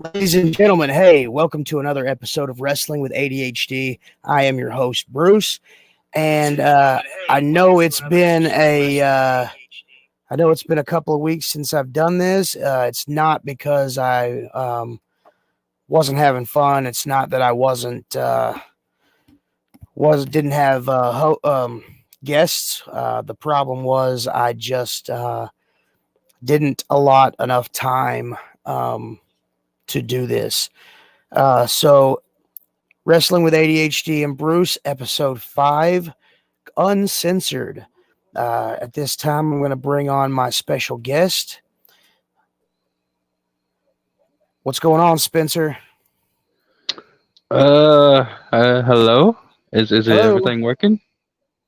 Ladies and gentlemen, hey, welcome to another episode of Wrestling with ADHD. I am your host, Bruce, and I know it's been a couple of weeks since I've done this. It's not because I wasn't having fun. It's not that I didn't have guests. The problem was I just didn't allot enough time to do this. So Wrestling with ADHD and Bruce, Ep.5, UnCEnsOReD. At this time, I'm going to bring on my special guest. What's going on, Spencer? Hello? Is it Hello. everything working?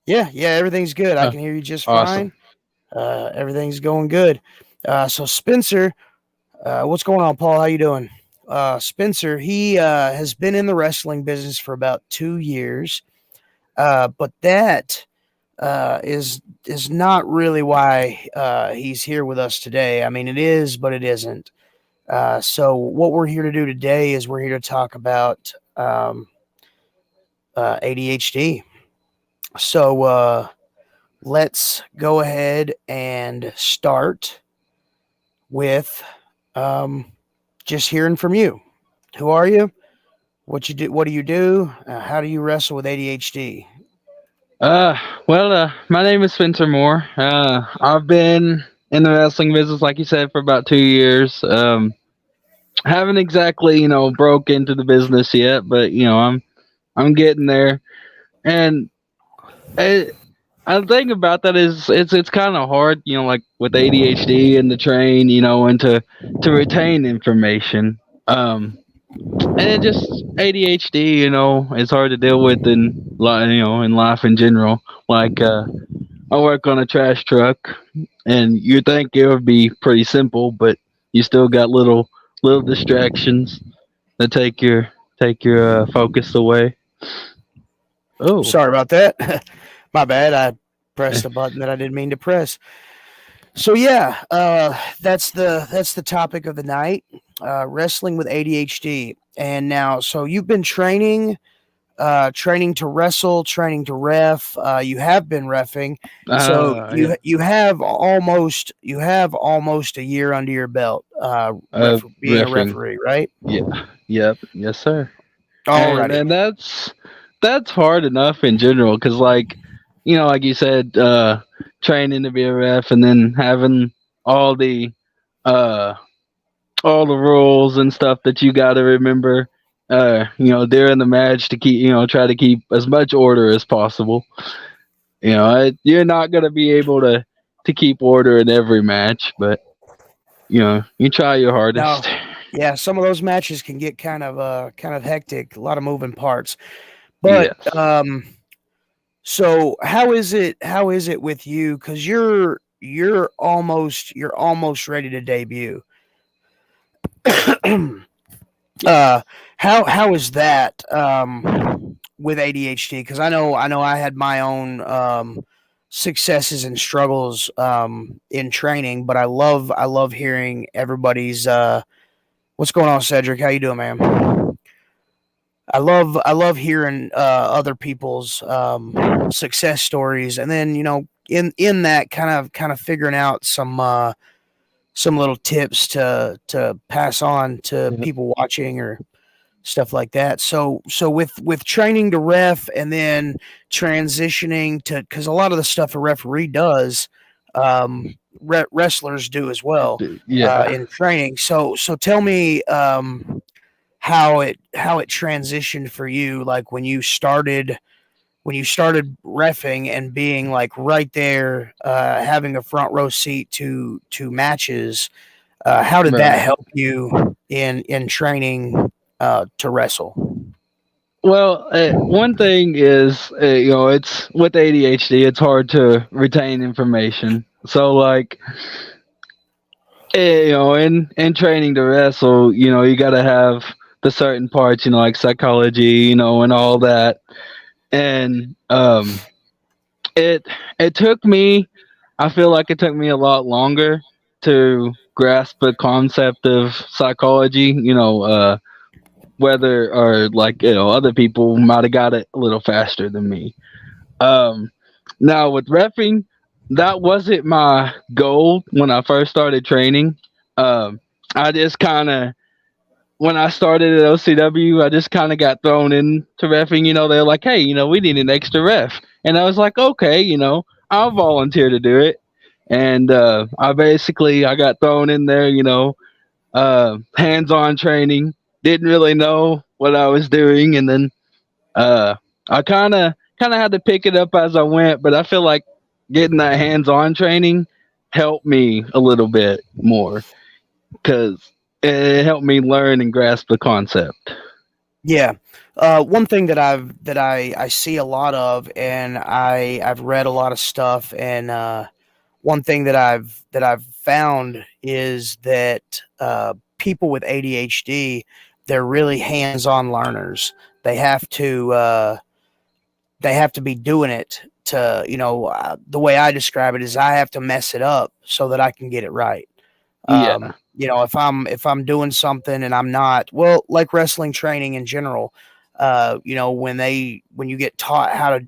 Yeah, everything's good. I Oh, can hear you just awesome. fine. Everything's going good. So Spencer, what's going on, Paul? How you doing? Spencer, he has been in the wrestling business for about 2 years, but that is not really why he's here with us today. I mean, it is, but it isn't. So what we're here to do today is we're here to talk about ADHD. So let's go ahead and start with just hearing from you. Who are you? What you do? What do you do? How do you wrestle with ADHD? Uh, my name is Spencer Moore. I've been in the wrestling business, like you said, for about 2 years. Haven't exactly, broke into the business yet, but I'm getting there. And I, I think about that is it's kind of hard, like with ADHD and the train, and to retain information. And then just ADHD, it's hard to deal with in life in general. Like I work on a trash truck, and you think it would be pretty simple, but you still got little distractions that take your focus away. Oh, Sorry about that. My bad. I pressed a button that I didn't mean to press. So yeah, that's the topic of the night. Wrestling with ADHD. And now, so you've been training to wrestle, training to ref. You have been refing, so yeah, you have almost a year under your belt. Being a Riffing. referee, right? Yeah, yep, yes, sir. and Alrighty. and that's hard enough in general because like like you said, training to be a ref and then having all the uh all the rules and stuff that you got to remember during the match to keep try to keep as much order as possible. You're not going to be able to keep order in every match, but you try your Now, hardest. yeah, some of those matches can get kind of hectic, a lot of moving parts. But Yes. so how is it with you? Because you're almost ready to debut. uh, how is that with ADHD? Because I know I had my own successes and struggles in training, but I love hearing everybody's. What's going on, Cedric? How you doing, man? I love hearing other people's success stories, and then in that kind of figuring out some little tips to pass on to Yep. people watching or stuff like that. So with training to ref and then transitioning to, because a lot of the stuff a referee does, wrestlers do as well Yeah. in training. So tell me how it transitioned for you, like when you started refing and being like right there, having a front row seat to matches. How did that Right. help you in training to wrestle? Well, one thing is, it's with ADHD, it's hard to retain information. So, like, in training to wrestle, you got to have the certain parts, like psychology, and all that. And it it took me, I feel like it took me a lot longer to grasp the concept of psychology. Whether or like other people might have got it a little faster than me. Um, Now with refing, that wasn't my goal when I first started training. I just kind of when I started at OCW, I just kind of got thrown into refing. They're like, "Hey, we need an extra ref," and I was like, "Okay, I'll volunteer to do it." And I got thrown in there. Hands-on training. Didn't really know what I was doing, and then uh, I kind of had to pick it up as I went. But I feel like getting that hands-on training helped me a little bit more because it helped me learn and grasp the concept. Yeah. One thing that I see a lot of, and I've read a lot of stuff, and one thing that I've found is that people with ADHD, they're really hands-on learners. They have to uh, they have to be doing it to, the way I describe it is I have to mess it up so that I can get it right. Yeah, If I'm doing something and I'm not, well, like wrestling training in general, when you get taught how to,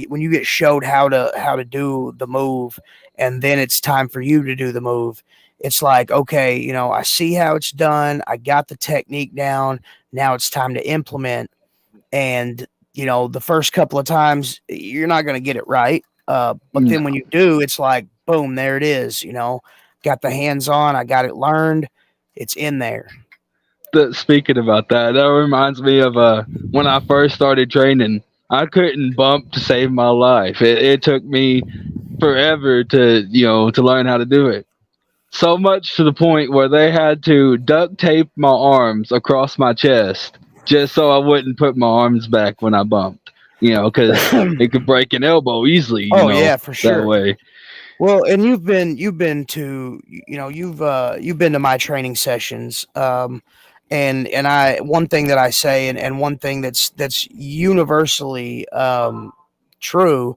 when you get showed how to do the move, and then it's time for you to do the move, it's like, okay, I see how it's done, I got the technique down, now it's time to implement. And the first couple of times you're not going to get it right, but then when no. you do, it's like boom, there it is. Got the hands on, I got it learned, it's in there. Speaking about that, that reminds me of when I first started training. I couldn't bump to save my life. It took me forever to learn how to do it. So much to the point where they had to duct tape my arms across my chest just so I wouldn't put my arms back when I bumped. Because it could break an elbow easily. Oh yeah, for That sure. way. Well, and you've been to, you've been to my training sessions, and I one thing that I say, and one thing that's universally true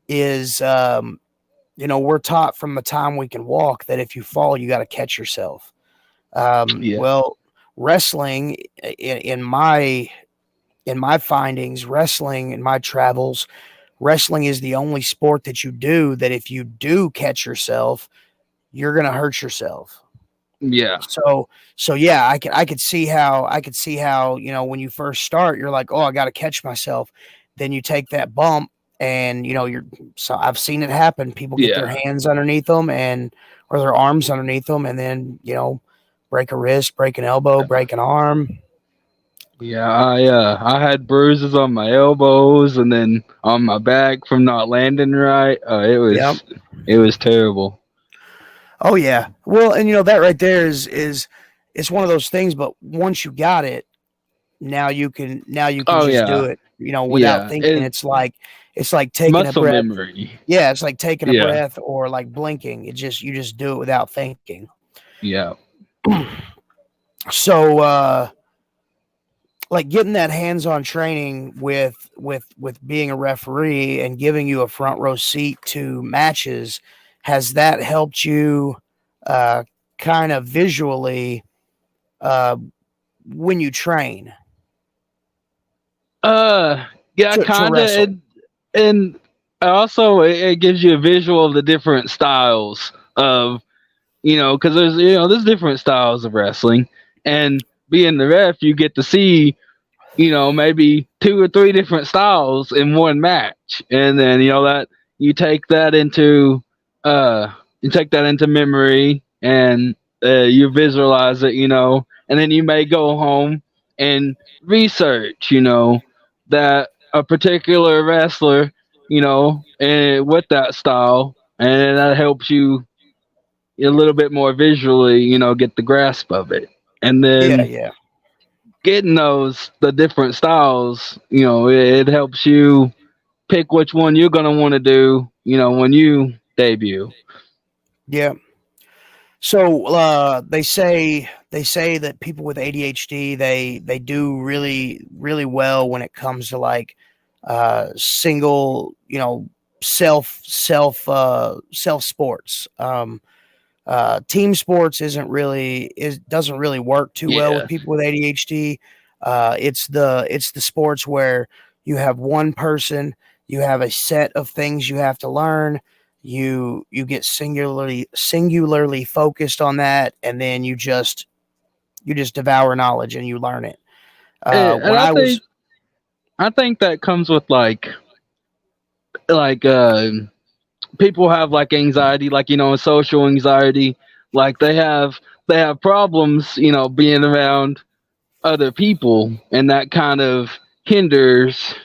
is, we're taught from the time we can walk that if you fall, you got to catch yourself. Yeah, Well, wrestling, in my findings, wrestling in my travels, wrestling is the only sport that you do that if you do catch yourself, you're gonna hurt yourself. yeah, So yeah, I could see how when you first start, you're like, oh, I got to catch myself. Then you take that bump, and you're. So I've seen it happen. People get their yeah. hands underneath them, or their arms underneath them, and then break a wrist, break an elbow, break an arm. Yeah, I had bruises on my elbows and then on my back from not landing right. Yep. It was terrible. Oh yeah. Well, and that right there is it's one of those things. But once you got it, now you can Oh just do yeah, it. Without yeah. thinking. It It's like taking a muscle breath. memory. Yeah, it's like taking a Yeah, breath or like blinking. You just do it without thinking. yeah. So like getting that hands-on training with being a referee and giving you a front row seat to matches, has that helped you uh kind of visually uh when you train Uh, yeah, to kind of. wrestle? And also it gives you a visual of the different styles of because there's different styles of wrestling, and being the ref, you get to see maybe two or three different styles in one match, and then that you take that into uh memory, and you visualize it, and then you may go home and research, that a particular wrestler, and with that style, and that helps you a little bit more visually, get the grasp of it. And Yeah, then yeah. getting the different styles, it helps you pick which one you're gonna want to do, when you debut. Yeah. So they say that people with ADHD, they do really really well when it comes to like single, self sports. Team sports doesn't really work too well with Yeah. people with ADHD. It's the sports where you have one person, you have a set of things you have to learn. You get singularly focused on that, and then you just devour knowledge and you learn it. And When I was I think that comes with like people have like anxiety, like social anxiety, like they have problems, being around other people, and that kind of hinders,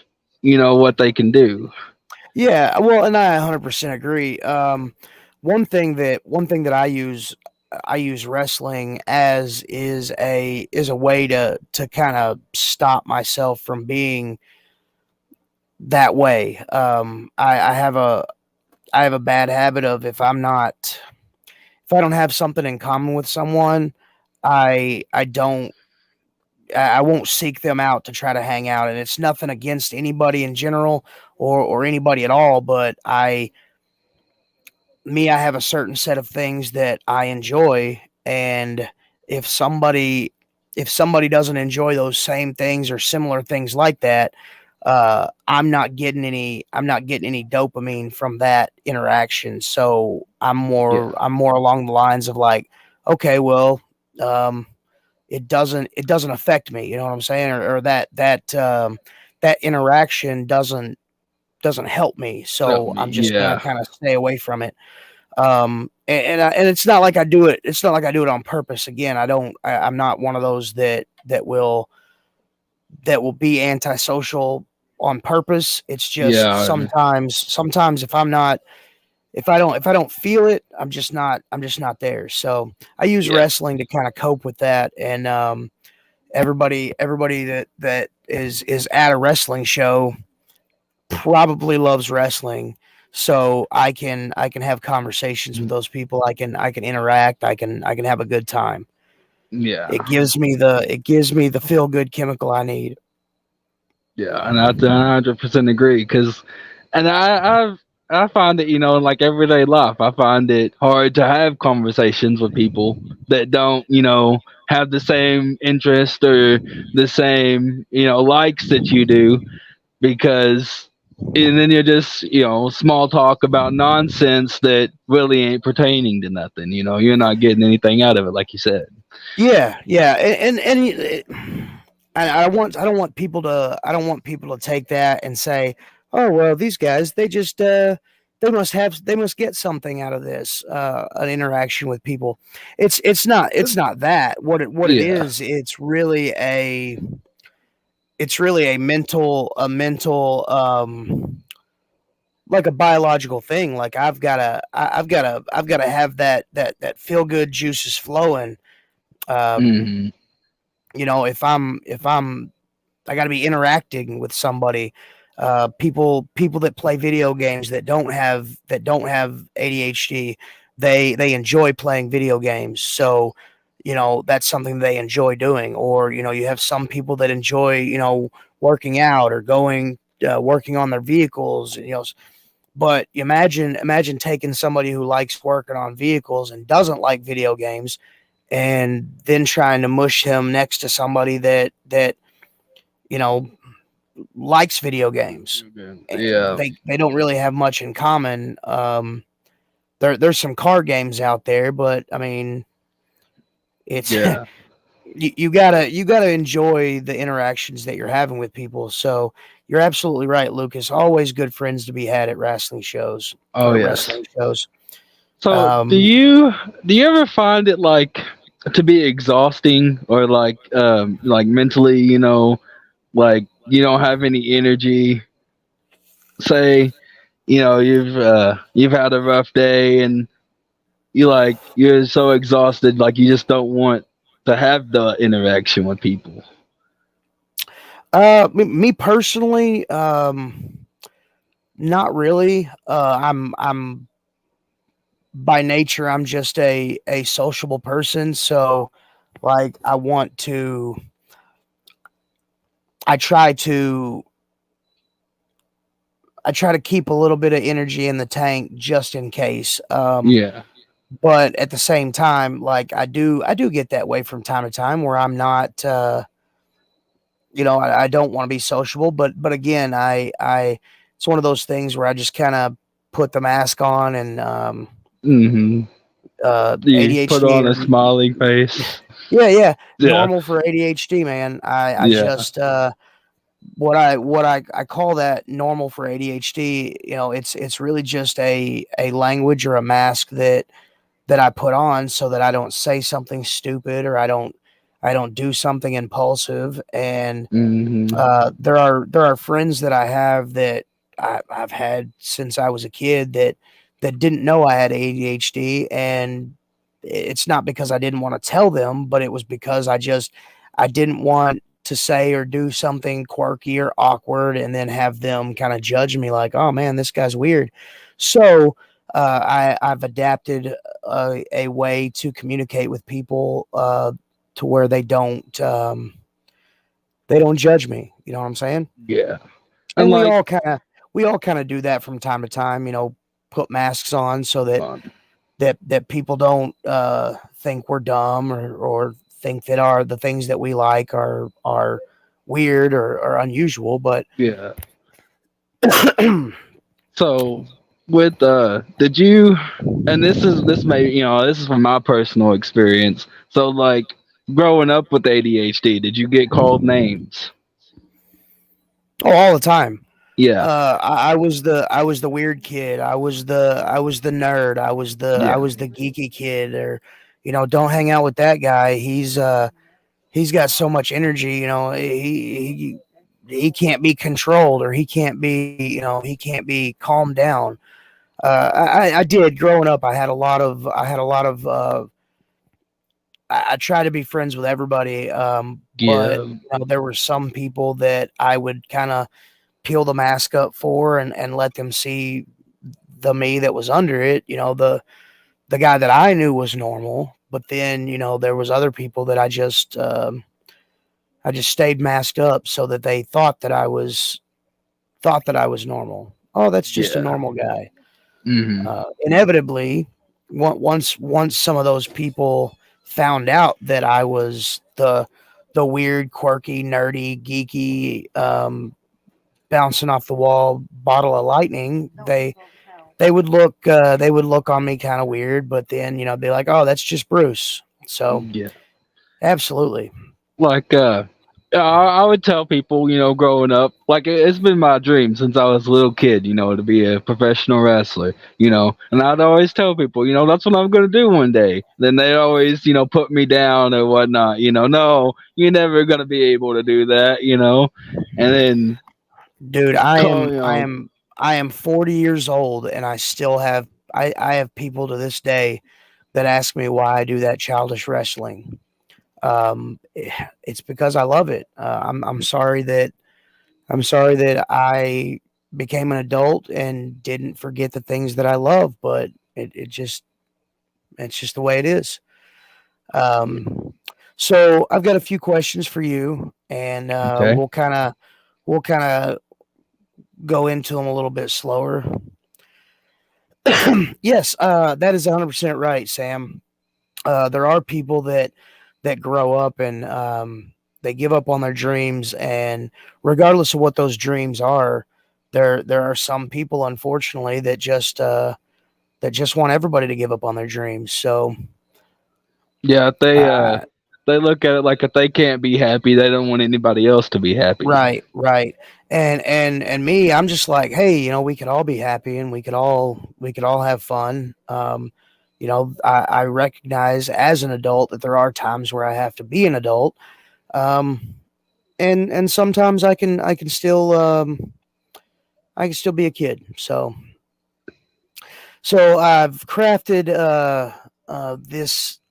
what they can do. Yeah, well, and I 100% agree. One thing that I use wrestling as is a way to kind of stop myself from being that way. I have a bad habit of if I don't have something in common with someone, I don't I won't seek them out to try to hang out, and it's nothing against anybody in general or anybody at all, but I have a certain set of things that I enjoy, and if somebody if somebody doesn't enjoy those same things or similar things like that, I'm not getting any dopamine from that interaction. So Yeah. I'm more along the lines of like, okay, well, um, it doesn't affect me. You know what I'm saying? Or that interaction doesn't help me. Help So me. I'm just gonna Yeah. kind of stay away from it. And it's not like I do it. It's not like I do it on purpose. Again, I don't. I'm not one of those that will be antisocial on purpose. It's just Yeah. sometimes if I don't feel it, I'm just not there. So I use Yeah. wrestling to kind of cope with that. And everybody that is at a wrestling show probably loves wrestling, so I can have conversations with those people. I can interact. I can have a good time. Yeah. It gives me the feel good chemical I need. Yeah, and I 100% agree. Cause, and I find it, in like everyday life, I find it hard to have conversations with people that don't, have the same interest or the same, likes that you do, because, and then you're just, small talk about nonsense that really ain't pertaining to nothing. You're not getting anything out of it, like you said. Yeah, yeah, I don't want people to take that and say, oh well, these guys they must get something out of this an interaction with people. It's not that. What it Yeah. is, it's really a mental like a biological thing. Like I've got to have that feel good juices flowing. um Hmm. if I'm I got to be interacting with somebody. People that play video games that don't have ADHD, they enjoy playing video games. So, that's something they enjoy doing. Or you have some people that enjoy working out or working on their vehicles. But imagine taking somebody who likes working on vehicles and doesn't like video games, and then trying to mush him next to somebody that you know likes video games. Yeah. They don't really have much in common. There's some car games out there, but I mean, it's Yeah. you gotta enjoy the interactions that you're having with people. So you're absolutely right, Lucas. Always good friends to be had at wrestling shows Oh or yes. wrestling shows. So Um, do you ever find it like to be exhausting, or like mentally, like you don't have any energy? Say, you've had a rough day, and you're so exhausted, like you just don't want to have the interaction with people. me personally, not really. I'm by nature, I'm just a sociable person. So like I try to I try to keep a little bit of energy in the tank just in case. Yeah. but at the same time, like I do get that way from time to time where I'm not, I don't want to be sociable, but again, it's one of those things where I just kind of put the mask on and Mm-hmm. You put ADHD on a or smiling face. yeah, yeah, Yeah. normal for ADHD, man. I Yeah. just what I call that normal for ADHD. It's really just a language or a mask that I put on so that I don't say something stupid or I don't do something impulsive. And Mm-hmm. there are friends that I have that I've had since I was a kid that didn't know I had ADHD, and it's not because I didn't want to tell them, but it was because I didn't want to say or do something quirky or awkward, and then have them kind of judge me like, oh man, this guy's weird. So I've adapted a way to communicate with people to where they don't judge me. You know what I'm saying? Yeah. And And we like, all kind of we all kind of do that from time to time. Put masks on so that um, that people don't think we're dumb or think that our the things that we like are weird or unusual. But yeah. So with did you, and this may, this is from my personal experience. So like growing up with ADHD, did you get called names? oh, all the time. Yeah. I was the weird kid. I was the nerd. I Yeah. was the geeky kid. Or don't hang out with that guy. He's got so much energy. He can't be controlled, or he can't be calmed down. I did growing up. I tried to be friends with everybody, but Yeah. there were some people that I would kind of peel the mask up for and let them see the me that was under it. The guy that I knew was normal, but then there was other people that I just stayed masked up so that they thought that I was normal. Oh, that's just a Yeah. normal guy. Hmm. Inevitably, once some of those people found out that I was the weird, quirky, nerdy, geeky, bouncing off the wall bottle of lightning, they would look on me kind of weird, but then be like, oh, that's just Bruce. So Yeah. absolutely. Like I would tell people, growing up, like it's been my dream since I was a little kid, to be a professional wrestler, and I'd always tell people, that's what I'm gonna do one day. Then they always, put me down or whatnot, no, you're never gonna be able to do that, and then Dude, I call, am I am I am 40 years old, and I have people to this day that ask me why I do that childish wrestling. It's because I love it. I'm sorry that I became an adult and didn't forget the things that I love, but it's just the way it is. yeah. Um, so I've got a few questions for you, and Okay. we'll kind of go into them a little bit slower. Yes, that is 100% right, Sam. There are people that grow up and they give up on their dreams, and regardless of what those dreams are, there are some people, unfortunately, that just want everybody to give up on their dreams. So, Yeah, uh, they look at it like if they can't be happy, they don't want anybody else to be happy. right, right. And me, I'm just like, hey, we could all be happy, and we could all have fun. I recognize as an adult that there are times where I have to be an adult. Um, and sometimes I can still be a kid. So I've crafted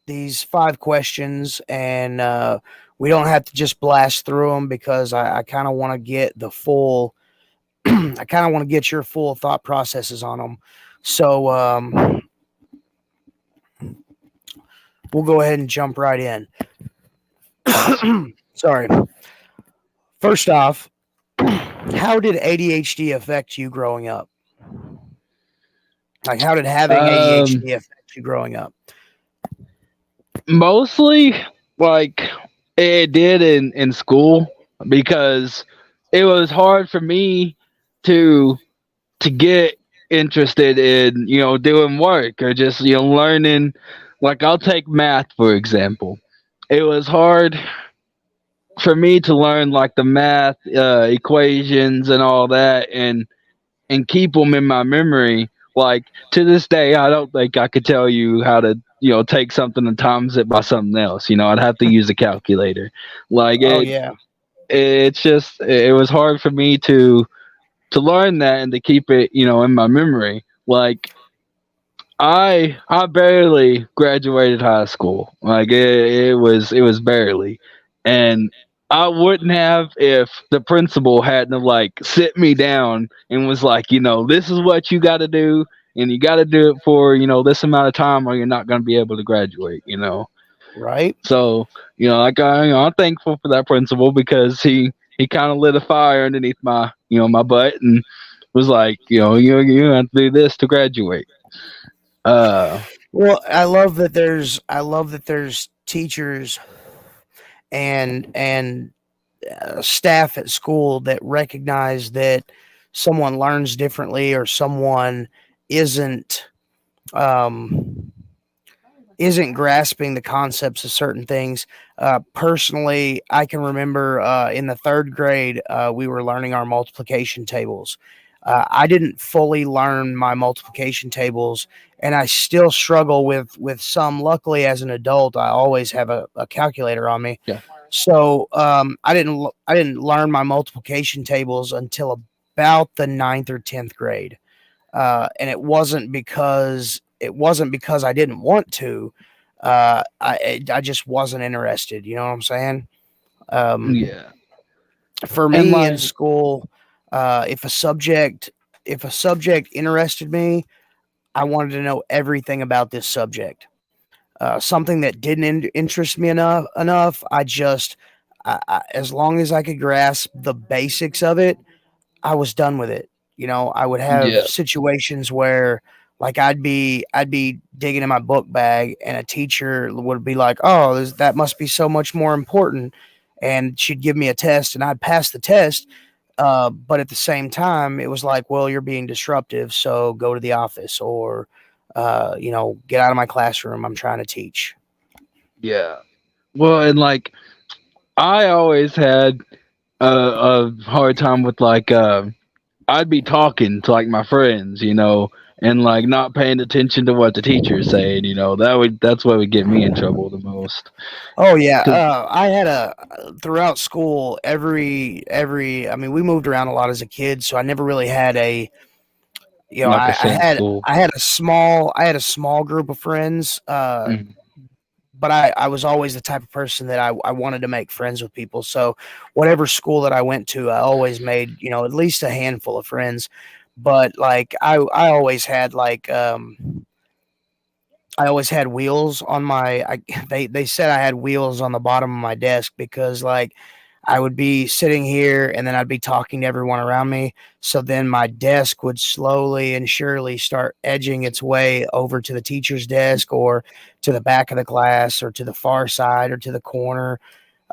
these 5 questions, and we don't have to just blast through them because I kind of want to get the full. I kind of want to get your full thought processes on them. So we'll go ahead and jump right in. Awesome. Sorry. First off, how did ADHD affect you growing up? Like, how did having Um, ADHD affect you growing up? Mostly, like it did in school because it was hard for me to get interested in doing work or just learning. Like I'll take math for example. It was hard for me to learn like the math equations and all that and keep them in my memory. Like to this day, I don't think I could tell you how to take something and times it by something else. I'd have to use a calculator. Like Oh yeah, it's just it was hard for me to learn that and to keep it in my memory. Like I barely graduated high school. Like it was barely, and I wouldn't have if the principal hadn't have like sit me down and was like, this is what you got to do, and you got to do it for this amount of time, or you're not going to be able to graduate. right. So like I'm thankful for that principal because he kind of lit a fire underneath my my butt and was like, you have to do this to graduate. Uh, Well, I love that there's teachers and staff at school that recognize that someone learns differently or someone isn't um, isn't grasping the concepts of certain things. Personally, I can remember in the third grade, we were learning our multiplication tables. I didn't fully learn my multiplication tables, and I still struggle with some. Luckily, as an adult, I always have a calculator on me. yeah, So I didn't learn my multiplication tables until about the ninth or 10th grade, and it wasn't because I didn't want to. I just wasn't interested. You know what I'm saying? Um, yeah, for and me in like school, if a subject interested me, I wanted to know everything about this subject. Something that didn't interest me enough, as long as I could grasp the basics of it, I was done with it. I would have yeah, situations where like I'd be digging in my book bag and a teacher would be like, "Oh, that must be so much more important." And she'd give me a test and I'd pass the test. But at the same time, it was like, "Well, you're being disruptive, so go to the office or get out of my classroom. I'm trying to teach." yeah. Well, and like I always had a hard time with like I'd be talking to like my friends, and like not paying attention to what the teacher's saying. That's what would get me in trouble the most. Oh yeah, Cause I had a throughout school every. I mean, we moved around a lot as a kid, so I never really had a. like a set school. I had a small group of friends. Mm, But I was always the type of person that I wanted to make friends with people. So whatever school that I went to, I always made at least a handful of friends. But like I always had I always had wheels on my. They said I had wheels on the bottom of my desk because like I would be sitting here and then I'd be talking to everyone around me. So then my desk would slowly and surely start edging its way over to the teacher's desk or to the back of the class or to the far side or to the corner,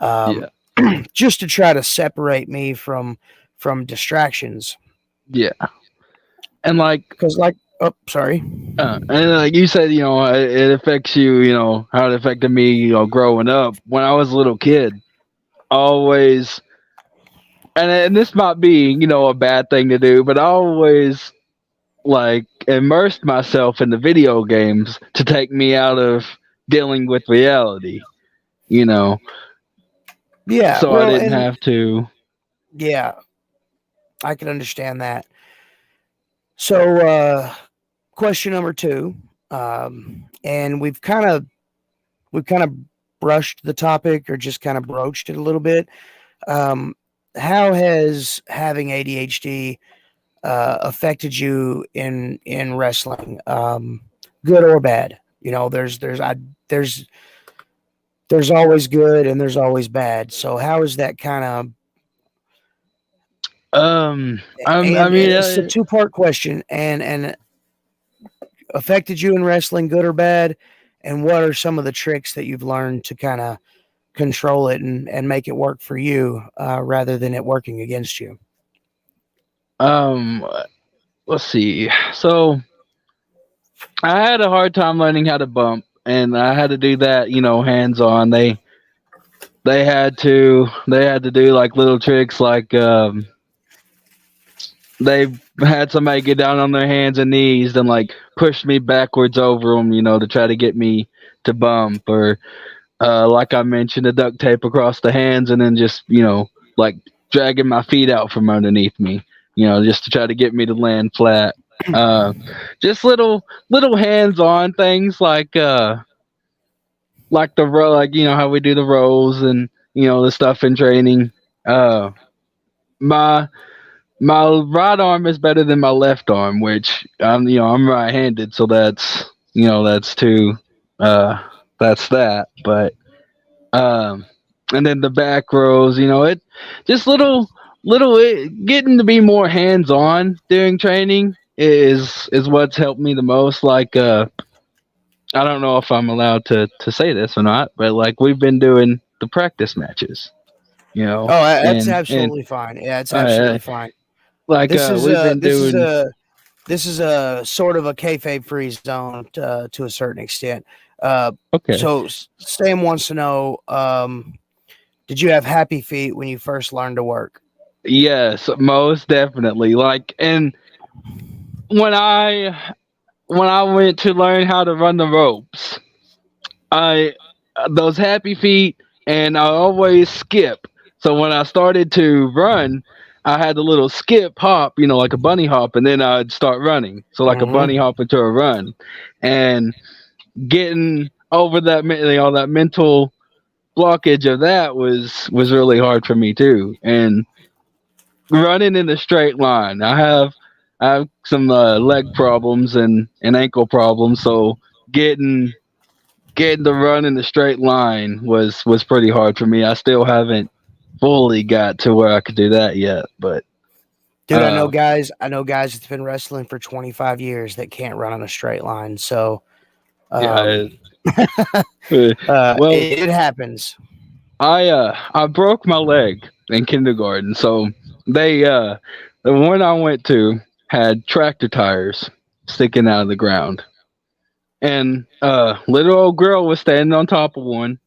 um, yeah, just to try to separate me from distractions. yeah, and like Because like, oh, sorry. and like you said, it affects you. How it affected me. Growing up when I was a little kid, always. And this might be, a bad thing to do, but I always like immersed myself in the video games to take me out of dealing with reality, you know, Yeah, so I well, didn't and have to. yeah, I can understand that. So, question number two, and we've kind of brushed the topic or just kind of broached it a little bit. Um, how has having ADHD affected you in wrestling, good or bad? There's there's always good and there's always bad. So how is that kind of I and mean, it's a two-part question, and affected you in wrestling, good or bad? And what are some of the tricks that you've learned to kind of control it and make it work for you rather than it working against you? Um, let's see. So I had a hard time learning how to bump, and I had to do that, hands on. They had to do like little tricks, like they had somebody get down on their hands and knees and like push me backwards over them, to try to get me to bump, or like I mentioned, the duct tape across the hands, and then just like dragging my feet out from underneath me, just to try to get me to land flat. Uh, just little hands-on things like the row, like how we do the rows and the stuff in training. Uh, my my right arm is better than my left arm, which I'm right-handed, so that's two. Uh, that's that, but um, and then the back rows, it just getting to be more hands on during training is what's helped me the most. Like I don't know if I'm allowed to say this or not, but like we've been doing the practice matches, Oh, that's and absolutely fine. Yeah, it's uh, absolutely fine. like This is we've been this is doing. a sort of a kayfabe free zone to a certain extent. Uh, Okay. so Sam wants to know: did you have happy feet when you first learned to work? Yes, most definitely. Like, and when I when I went to learn how to run the ropes, I those happy feet, and I always skip. So when I started to run, I had a little skip hop, like a bunny hop, and then I'd start running. So like a bunny Hmm. hop into a run, and getting over that mental blockage of that was really hard for me too. And running in a straight line, I have some leg problems and ankle problems, so getting getting to run in a straight line was pretty hard for me. I still haven't fully got to where I could do that yet, but Dude, I know uh, guys. I know guys that's been wrestling for 25 years that can't run on a straight line. So, yeah. um, Well, it happens. I broke my leg in kindergarten, so the one I went to had tractor tires sticking out of the ground, and little old girl was standing on top of one.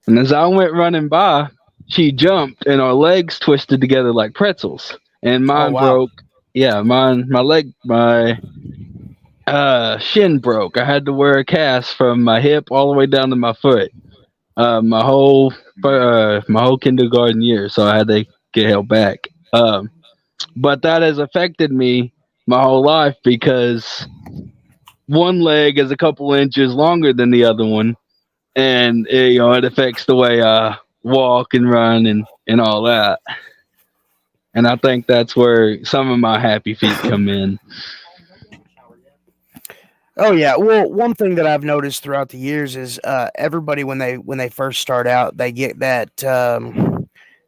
And as I went running by, she jumped and our legs twisted together like pretzels. And Oh mine wow. broke. Yeah, my shin broke. I had to wear a cast from my hip all the way down to my foot. My whole kindergarten year, so I had to get held back. But that has affected me my whole life because one leg is a couple inches longer than the other one, and it affects the way I walk and run and all that. And I think that's where some of my happy feet come in. Oh yeah. Well, one thing that I've noticed throughout the years is everybody when they first start out, they get that.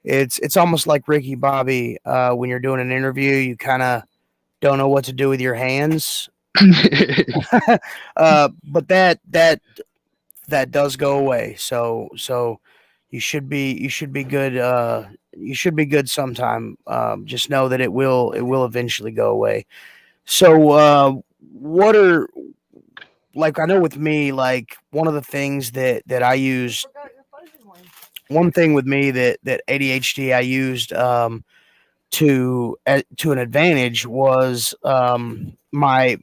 It's almost like Ricky Bobby when you're doing an interview, you kind of don't know what to do with your hands. But that does go away. So you should be good. You should be good sometime. Just know that it will eventually go away. So what are like I know with me like one of the things that I use one thing with me that ADHD I used to an advantage was my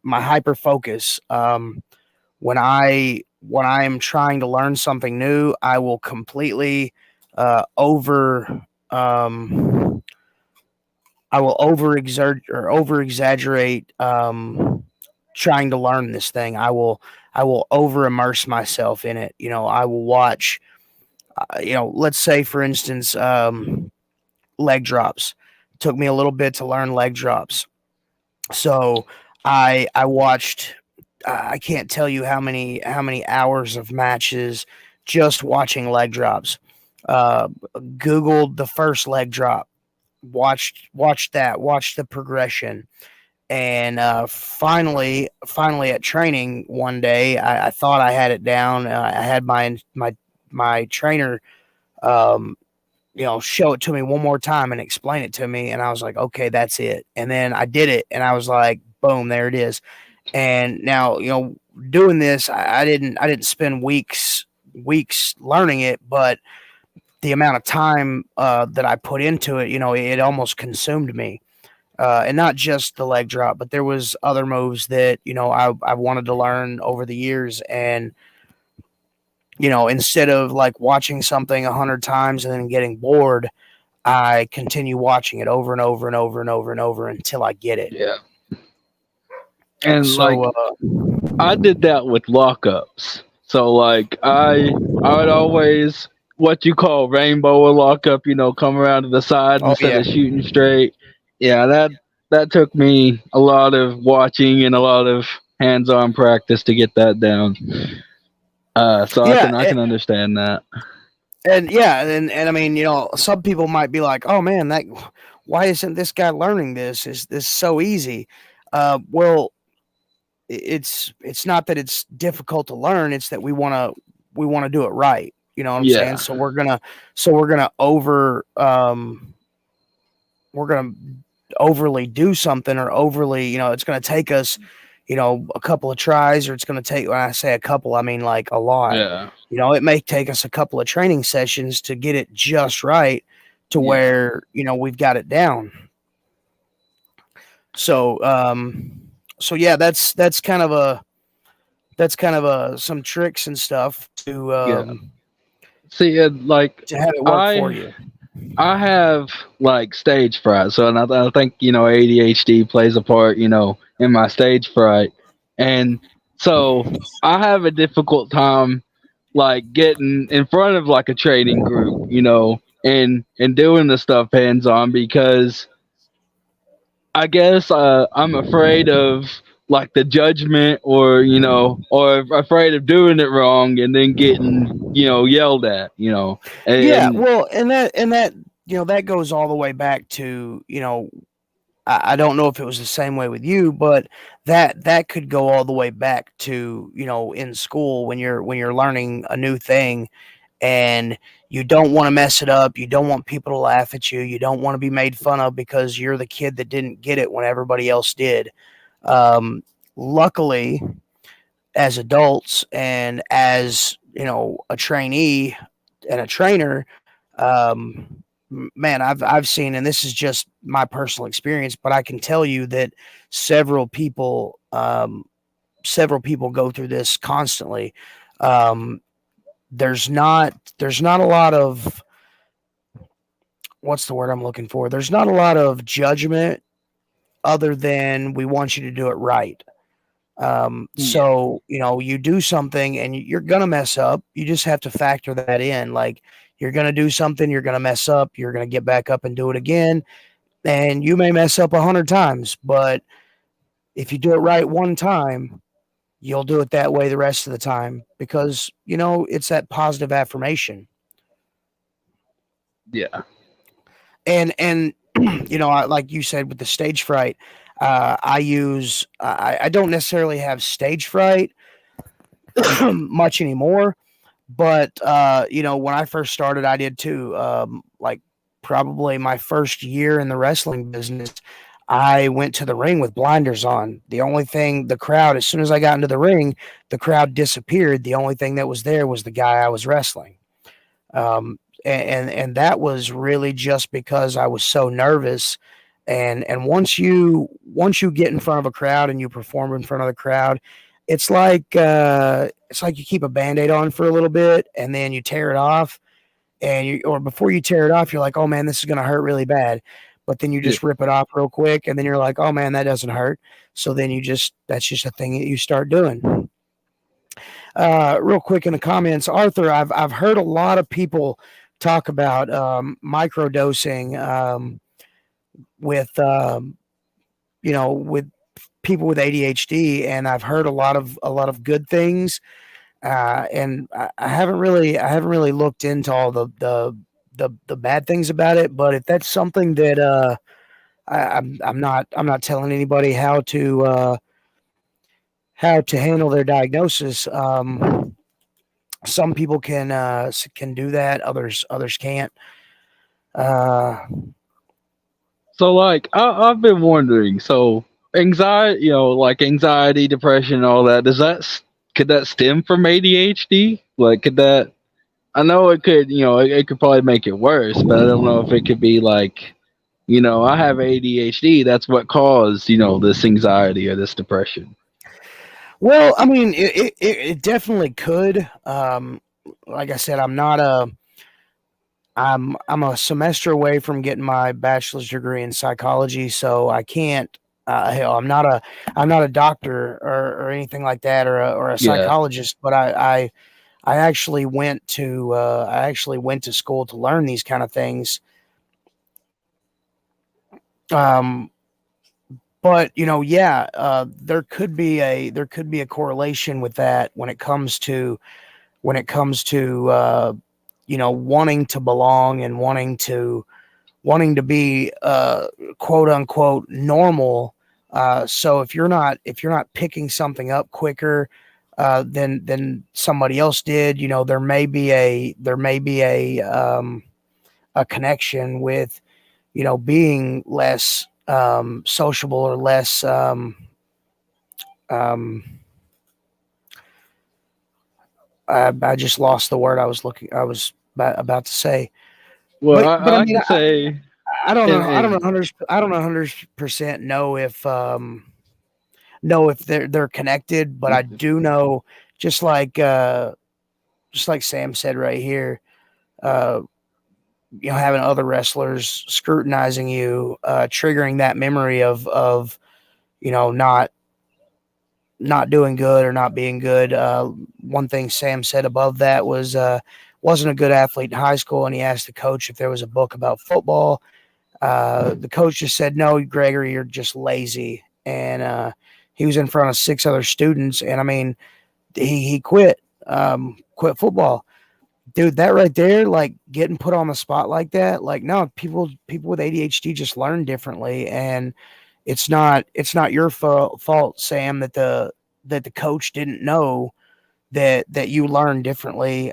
hyper focus. When I am trying to learn something new, I will completely over I will over exert or over exaggerate trying to learn this thing. I will over immerse myself in it. I will watch. Let's say for instance, leg drops. Took me a little bit to learn leg drops, so I watched. I can't tell you how many hours of matches just watching leg drops. Uh, Googled the first leg drop, watched that, watched the progression, And finally at training one day, I thought I had it down. I had my trainer, um, show it to me one more time and explain it to me, and I was like, okay, that's it. And then I did it, and I was like, boom, there it is. And now, doing this, I didn't spend weeks learning it, but the amount of time that I put into it, it almost consumed me. And not just the leg drop, but there was other moves that I wanted to learn over the years. And instead of like watching something 100 times and then getting bored, I continue watching it over and over and over and over and over until I get it. Yeah. And So like I did that with lockups. So like I would always what you call rainbow a lockup, come around to the side oh instead yeah, of shooting straight. Yeah, that took me a lot of watching and a lot of hands-on practice to get that down. So I yeah, can I can understand that. and yeah, and I mean, some people might be like, "Oh man, that why isn't this guy learning this? Is this so easy?" Well, it's not that it's difficult to learn; it's that we want to do it right. You know what I'm saying? Yeah. So we're gonna we're gonna overly do something, or overly, it's gonna take us, a couple of tries, or it's gonna take. When I say a couple, I mean like a lot. Yeah. It may take us a couple of training sessions to get it just right, to Yeah. where we've got it down. So so yeah, that's kind of some tricks and stuff Yeah. See, to have it work for I you. I have like stage fright, so and I think ADHD plays a part, in my stage fright, and so I have a difficult time like getting in front of like a training group, and doing the stuff hands on because I guess I'm afraid of like the judgment, or afraid of doing it wrong and then getting yelled at, Yeah, and well, and that that goes all the way back to I don't know if it was the same way with you, but that could go all the way back to in school when you're learning a new thing, and you don't want to mess it up. You don't want people to laugh at you. You don't want to be made fun of because you're the kid that didn't get it when everybody else did. Um, Luckily, as adults and as a trainee and a trainer, man, I've seen, and this is just my personal experience, but I can tell you that several people several people go through this constantly. Um, there's not a lot of, what's the word I'm looking for? There's not a lot of judgment, other than we want you to do it right. yeah, So you do something and you're gonna mess up. You just have to factor that in. Like, you're gonna do something, you're gonna mess up, you're gonna get back up and do it again, and you may mess up 100 times. But if you do it right one time, you'll do it that way the rest of the time, because it's that positive affirmation. yeah, And like you said with the stage fright, I don't necessarily have stage fright much anymore. But when I first started, I did too. Like, probably my first year in the wrestling business, I went to the ring with blinders on. The only thing, the crowd, as soon as I got into the ring, the crowd disappeared. The only thing that was there was the guy I was wrestling. And that was really just because I was so nervous. And once you get in front of a crowd and you perform in front of the crowd, it's like you keep a band-aid on for a little bit and then you tear it off, or before you tear it off, you're like, oh man, this is gonna hurt really bad. But then you yeah, just rip it off real quick, and then you're like, oh man, that doesn't hurt. So then that's just a thing that you start doing. Real quick in the comments, Arthur, I've heard a lot of people talk about microdosing, with people with ADHD, and I've heard a lot of good things. And I haven't really looked into all the bad things about it. But if that's something that I'm not telling anybody how to handle their diagnosis. Some people can do that. Others can't. Uh, So like I've been wondering. So anxiety, like anxiety, depression, all that. Could that stem from ADHD? Like could that? I know it could. It could probably make it worse, but I don't know if it could be like, I have ADHD. That's what caused this anxiety or this depression. well, I mean, it definitely could. Like I said, I'm a semester away from getting my bachelor's degree in psychology, so I can't. Hell, I'm not a doctor or anything like that, or a Yeah. psychologist, but I I actually went to school to learn these kind of things. Um, but yeah, there could be a correlation with that when it comes to wanting to belong and wanting to be quote unquote normal. So if you're not picking something up quicker than somebody else did, there may be a connection with being less sociable or less um, I just lost the word I was about to say. Well, But I I like mean, to say, I don't know and 100% know if they're connected, but I do know, just like uh, just like Sam said right here, uh, having other wrestlers scrutinizing you, triggering that memory of not doing good or not being good. One thing Sam said above that was wasn't a good athlete in high school, and he asked the coach if there was a book about football. The coach just said, "No, Gregory, you're just lazy." And he was in front of six other students, and I mean, he quit football, dude. That right there, like getting put on the spot like that, like no, people with ADHD just learn differently, and it's not your fault, Sam, that the coach didn't know that you learn differently.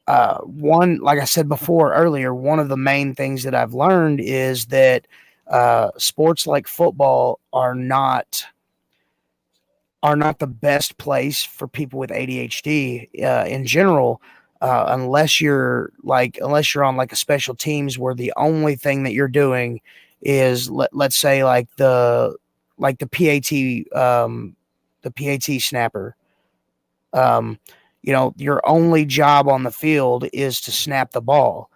One, like I said before earlier, one of the main things that I've learned is that sports like football are not the best place for people with ADHD in general, unless you're on like a special teams where the only thing that you're doing is let's say like the PAT snapper. Um, your only job on the field is to snap the ball.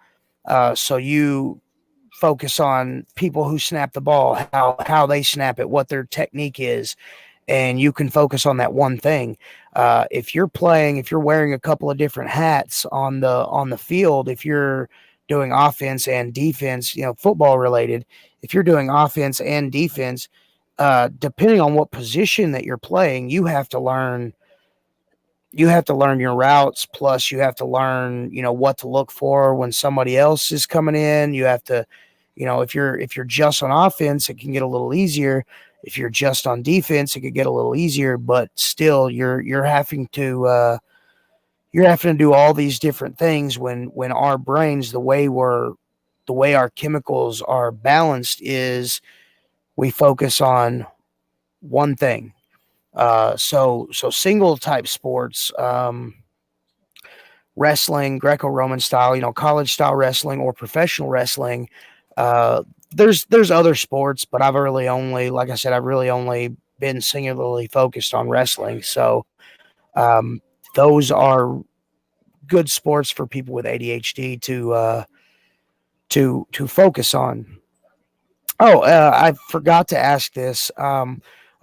So you focus on people who snap the ball, how they snap it, what their technique is, and you can focus on that one thing. If you're wearing a couple of different hats on the field, if you're doing offense and defense, football related, if you're doing offense and defense, depending on what position that you're playing, you have to learn your routes. Plus, you have to learn, what to look for when somebody else is coming in. You have to, if you're just on offense, it can get a little easier. If you're just on defense, it could get a little easier. But still, you're having to do all these different things when our brains, the way our chemicals are balanced is we focus on one thing. So single type sports. Wrestling, Greco-Roman style, college style wrestling or professional wrestling. Uh, there's other sports, but like I said, I've really only been singularly focused on wrestling. So um, those are good sports for people with ADHD to focus on. Oh, I forgot to ask this.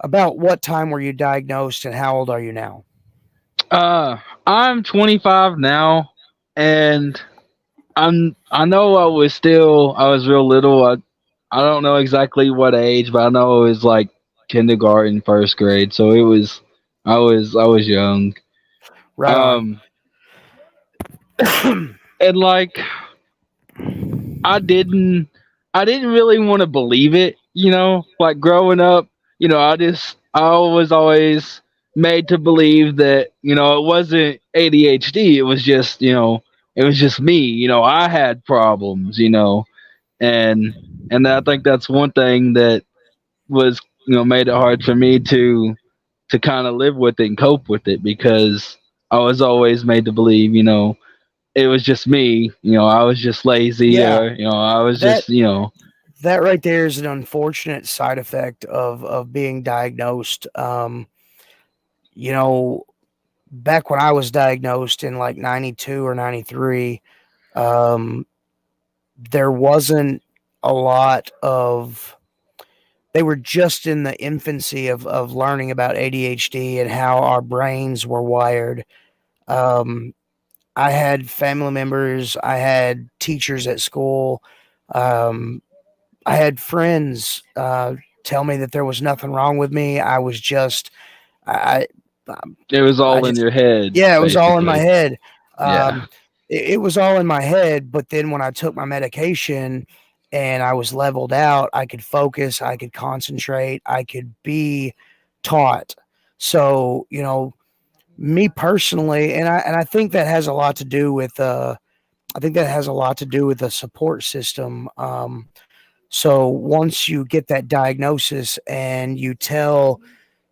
About what time were you diagnosed, and how old are you now? I'm 25 now, and I know I was real little. I don't know exactly what age, but I know it was like kindergarten, first grade. So I was young. Right on. Um, and like I didn't. I didn't really want to believe it, like growing up, I was always made to believe that, it wasn't ADHD, it was just, it was just me, I had problems, and I think that's one thing that was, made it hard for me to kind of live with it and cope with it because I was always made to believe, it was just me, I was just lazy Yeah, or, I was that just, that right there is an unfortunate side effect of being diagnosed. You know, back when I was diagnosed in like 92 or 93, um, there wasn't a lot of, they were just in the infancy of learning about ADHD and how our brains were wired. Um, I had family members, I had teachers at school, um, I had friends tell me that there was nothing wrong with me. I was just, I, it was I all in just, your head, yeah, it was all in my basically. head. Yeah. It was all in my head. But then when I took my medication and I was leveled out, I could focus, I could concentrate, I could be taught. So, me personally, and I think that has a lot to do with, I think that has a lot to do with the support system. So once you get that diagnosis and you tell,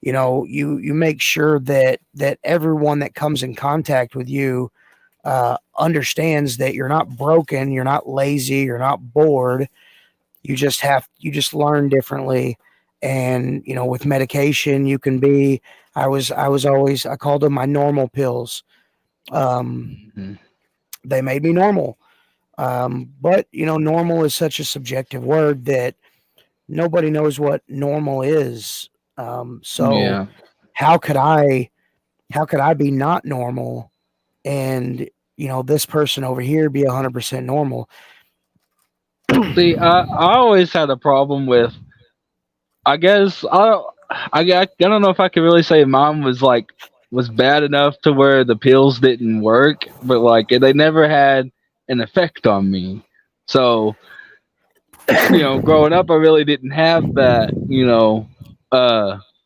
you make sure that everyone that comes in contact with you understands that you're not broken, you're not lazy, you're not bored. You just learn differently. And with medication, you can be. I called them my normal pills. Um, Mhm. they made me normal. But normal is such a subjective word that nobody knows what normal is. So Yeah. how could I be not normal and this person over here be 100% normal? See, I always had a problem with. I guess I don't know if I could really say mine was like was bad enough to where the pills didn't work, but like they never had an effect on me. So growing up, I really didn't have that.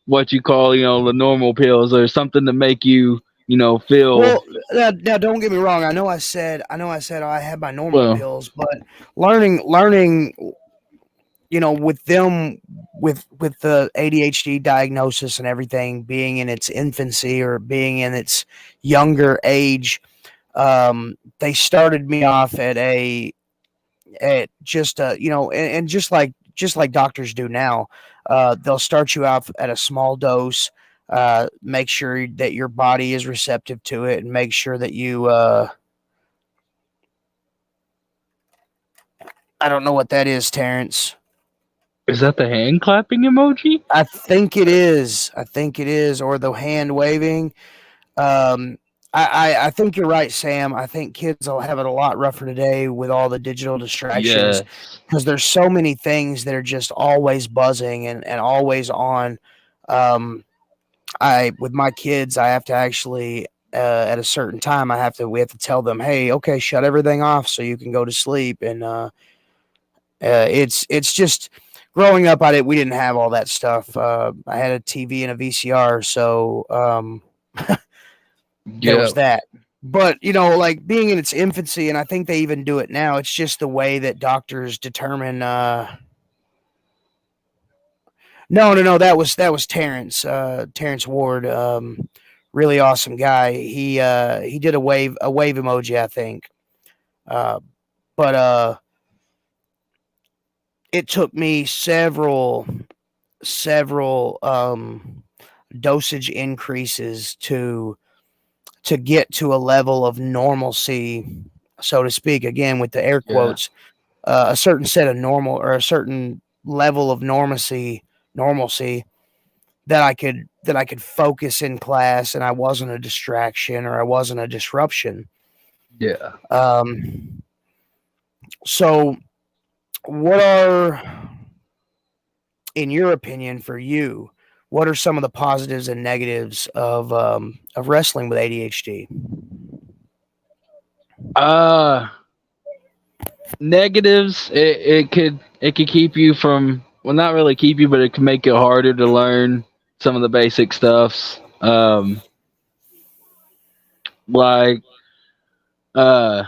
What you call the normal pills or something to make you feel Well, now don't get me wrong. I know I said I had my normal well. pills, but learning, with them, with the ADHD diagnosis and everything being in its infancy or being in its younger age, they started me off at just and just like doctors do now. They'll start you off at a small dose, make sure that your body is receptive to it, and make sure that you I don't know what that is, Terrence. Is that the hand clapping emoji? I think it is, or the hand waving. um I think you're right, Sam. I think kids will have it a lot rougher today with all the digital distractions Yes. because there's so many things that are just always buzzing and always on. Um, I with my kids, I have to actually at a certain time, we have to tell them, hey, okay, shut everything off so you can go to sleep. And it's just growing up. We didn't have all that stuff. I had a TV and a VCR, so there Yeah. was that. But like being in its infancy, and I think they even do it now. It's just the way that doctors determine. No, no, no. That was Terrence. Terrence Ward. Really awesome guy. He did a wave emoji, I think. Uh, but it took me several dosage increases to get to a level of normalcy, so to speak. Again, with the air Yeah. quotes, a certain set of normal or a certain level of normalcy that I could focus in class and I wasn't a distraction or I wasn't a disruption. Yeah. Um, so, what are, in your opinion, for you, what are some of the positives and negatives of wrestling with ADHD? Uh Negatives, it could keep you from, well, not really keep you, but it can make it harder to learn some of the basic stuffs. Like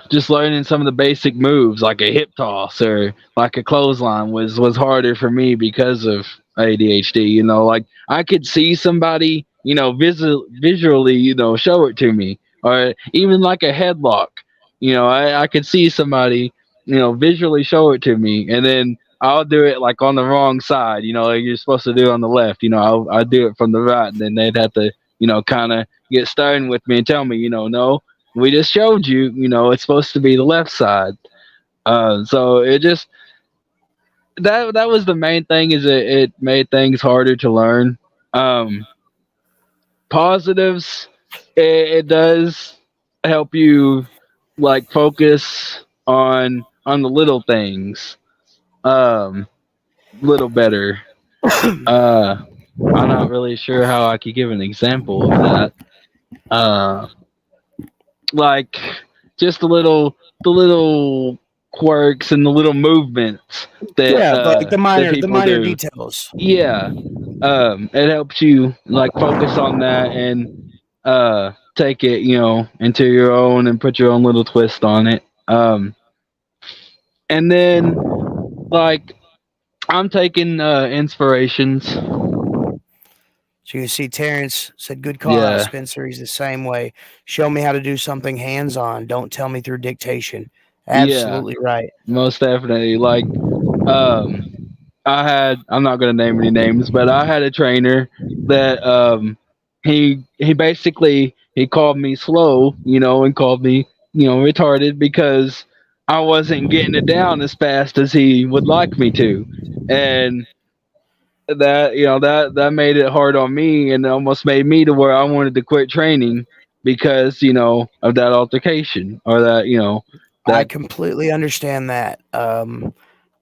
just learning some of the basic moves like a hip toss or like a clothesline was harder for me because of ADHD. Like I could see somebody, visually, show it to me, or even like a headlock. I could see somebody, visually show it to me, and then I'll do it like on the wrong side. Like you're supposed to do on the left. I'll do it from the right, and then they'd have to, kind of get stern with me and tell me, no, we just showed you, it's supposed to be the left side. So it just, that was the main thing, is it made things harder to learn. Um, Positives, it does help you like focus on the little things, little better. Uh, I'm not really sure how I could give an example of that. Uh, like just the little quirks and the little movements that Yeah, like the that minor the people minor do. details. Yeah. It helps you like focus on that and take it, into your own and put your own little twist on it. And then like I'm taking inspirations. So you see, Terrence said, "Good call out, Yeah. Spencer." He's the same way. Show me how to do something hands on. Don't tell me through dictation. Yeah, Absolutely right. most definitely. Like um I'm not gonna name any names, but I had a trainer that he basically he called me slow, and called me, retarded because I wasn't getting it down as fast as he would like me to. And that made it hard on me and almost made me to where I wanted to quit training because, of that altercation, or that, I that completely understand that.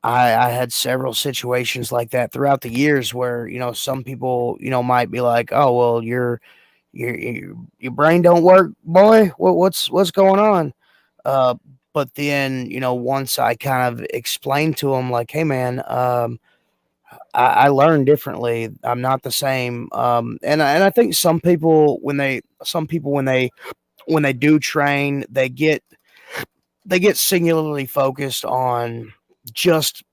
I had several situations like that throughout the years where some people might be like, "Oh well, your brain don't work, boy. What's going on?" Uh, but then once I kind of explained to them like, "Hey man, I learn differently. I'm not the same." And I think some people when they do train, they get singularly focused on just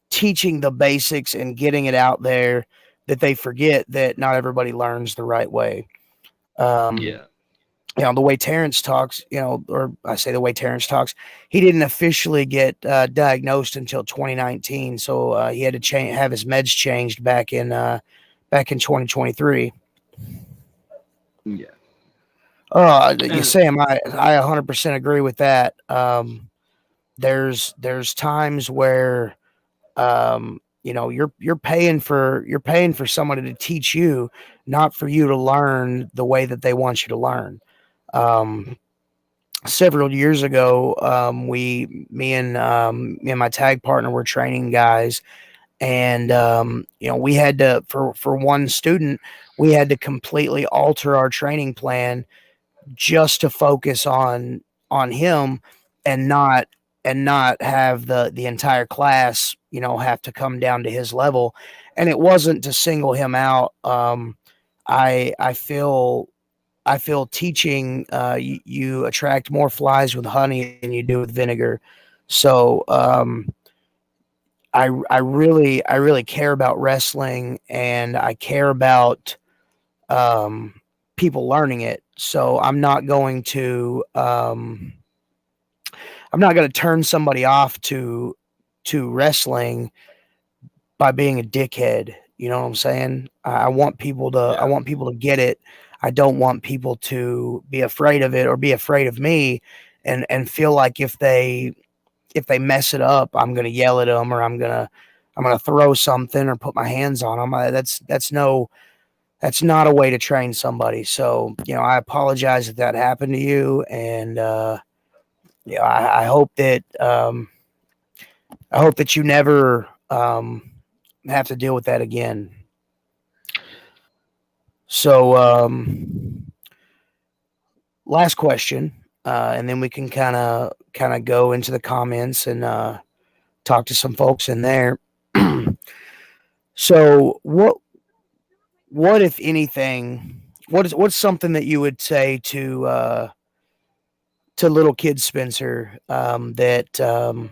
teaching the basics and getting it out there, that they forget that not everybody learns the right way. Um, yeah. the way Terrence talks, or I say the way Terrence talks, he didn't officially get diagnosed until 2019, so he had to have his meds changed back in 2023. Yeah. Sam, I 100% agree with that. There's times where you're paying for somebody to teach you, not for you to learn the way that they want you to learn. Um, Several years ago, me and my tag partner were training guys, and we had to, for one student, we had to completely alter our training plan just to focus on him, and not have the entire class have to come down to his level. And it wasn't to single him out. I feel teaching, you attract more flies with honey than you do with vinegar. So I really care about wrestling, and I care about um, people learning it. So I'm not going to turn somebody off to wrestling by being a dickhead. You know what I'm saying? I want people to I Yeah. want people to get it. I don't want people to be afraid of it or be afraid of me, and feel like if they mess it up, I'm going to yell at them, or I'm gonna throw something or put my hands on them. That's not a way to train somebody. So I apologize if that happened to you, and I hope that you never have to deal with that again. So, last question. and then we can kind of go into the comments and talk to some folks in there. So what if anything? What's something that you would say to little kid Spencer, that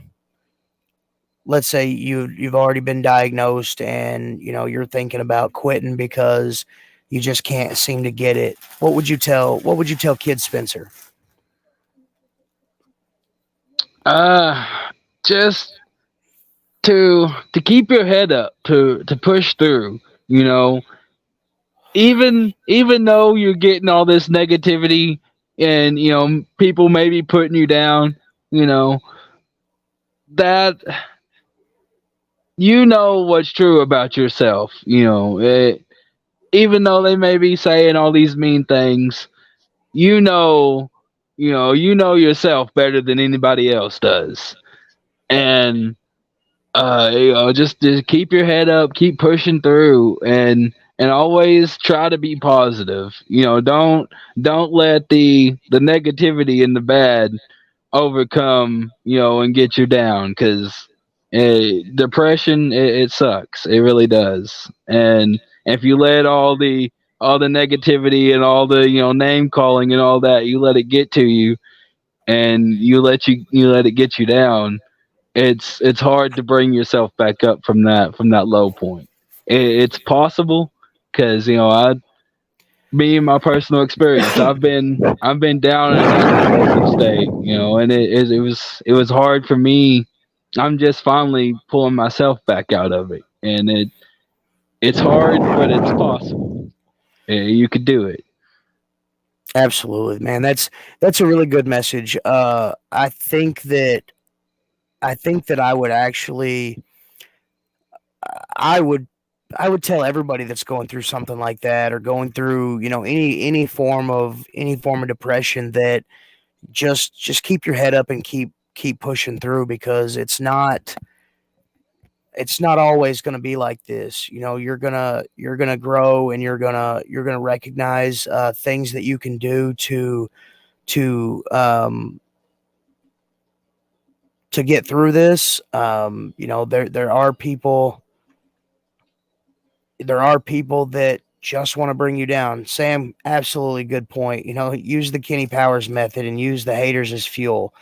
let's say you've already been diagnosed and you're thinking about quitting because you just can't seem to get it. What would you tell kid Spencer? Uh, just to keep your head up, to push through. You know, even though you're getting all this negativity and people may be putting you down, you know that you know what's true about yourself. Even though they may be saying all these mean things, you know, you know yourself better than anybody else does, and just keep your head up, keep pushing through, and always try to be positive. Don't let the negativity and the bad overcome, and get you down, because depression, it sucks, it really does. And if you let all the negativity and all the name calling and all that, you let it get to you, and you let it get you down, it's hard to bring yourself back up from that low point. It's possible, because I me and my personal experience, I've been down in that depressive state, and it was hard for me. I'm just finally pulling myself back out of it, and it's hard, but it's possible. You could do it. Absolutely, man. That's a really good message. I think that I would actually I would I would tell everybody that's going through something like that or going through, any form of depression, that just keep your head up and keep pushing through, because it's not always going to be like this. You're gonna grow, and you're gonna recognize things that you can do to to get through this. There are people that just want to bring you down. Sam, absolutely good point. Use the Kenny Powers method and use the haters as fuel.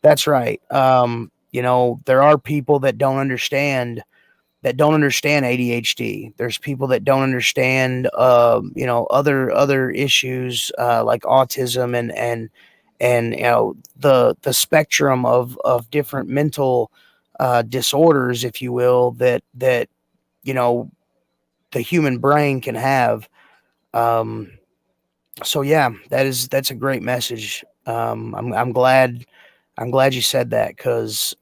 That's right. There are people that don't understand ADHD. There's people that don't understand, other issues, like autism, and the spectrum of different mental disorders, if you will, that you know the human brain can have. Um, so yeah, that's a great message. I'm glad you said that, because